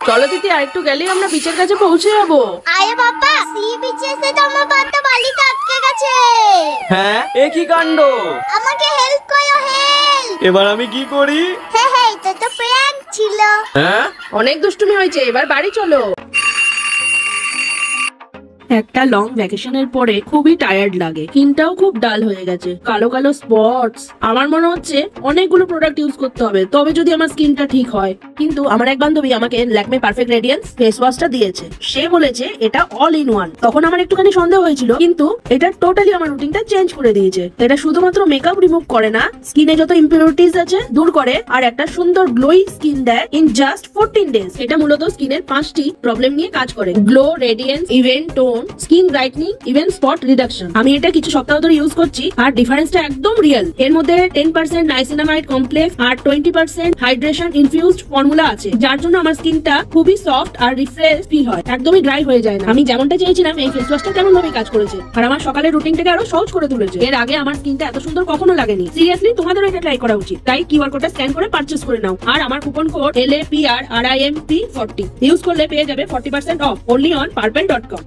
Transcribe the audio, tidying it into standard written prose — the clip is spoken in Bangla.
চলো দিদি, আরেকটু গেলেই আমরা বিচের কাছে পৌঁছে যাবো। আরে বাবা, সি বিচে এসে তো আমার পাটা বালিতে আটকে গেছে। হ্যাঁ, এ কি কাণ্ড! আমাকে হেল্প করো, হেল্প। এবার আমি কি করি? হ্যাঁ, এটা তো প্র্যাঙ্ক ছিল। হ্যাঁ, অনেক দুষ্টুমি হয়েছে, এবার বাড়ি চলো। একটা লং ভ্যাকেশনের পরে খুবই টায়ার্ড লাগে, স্কিনটাও খুব ডাল হয়ে গেছে, কালো কালো স্পটস। আমার মনে হচ্ছে অনেকগুলো প্রোডাক্ট ইউজ করতে হবে, তবে যদি আমার স্কিনটা ঠিক হয়। কিন্তু আমার এক বান্ধবী আমাকে ল্যাকমে পারফেক্ট রেডিয়েন্স ফেস ওয়াশটা দিয়েছে। সে বলেছে এটা অল ইন ওয়ান। তখন আমার একটুখানি সন্দেহ হয়েছিল, কিন্তু এটা টোটালি আমার রুটিনটা চেঞ্জ করে দিয়েছে। এটা শুধুমাত্র মেকআপ রিমুভ করে না, স্কিনে যত ইম্পিউরিটিজ আছে দূর করে, আর একটা সুন্দর গ্লোয়িং স্কিন দেয় ইন জাস্ট 14 ডেজ। এটা মূলত স্কিনের 5টি প্রবলেম নিয়ে কাজ করে: glow, radiance, even tone, skin brightening, even spot reduction. আমি এটা কিছু সপ্তাহ ধরে ইউজ করছি, আর ডিফারেন্সটা একদম রিয়েল। এর মধ্যে 10% নাইসিনামাইড কমপ্লেক্স আর 20% হাইড্রেশন ইনফিউজড ফর্মুলা আছে, যার জন্য আমার স্কিনটা খুবই সফট আর রিফ্রেশ ফিল হয়, একদমই ড্রাই হয়ে যায় না। আমি যেমনটা চেয়েছিলাম এই ফেস ওয়াশটা তেমন ভাবে কাজ করেছে, আর আমার সকালের রুটিনটাকে আরো সহজ করে তুলেছে। এর আগে আমার স্কিনটা এত সুন্দর কখনো লাগেনি। সিরিয়াসলি তোমাদেরও এটা ট্রাই করা উচিত। তাই কিউআর কোডটা স্ক্যান করে পারচেজ করে নাও, আর আমার কুপন কোড LAPRRIMP40 ইউজ করলে পেয়ে যাবে 40% অফ, অনলি অন purple.com।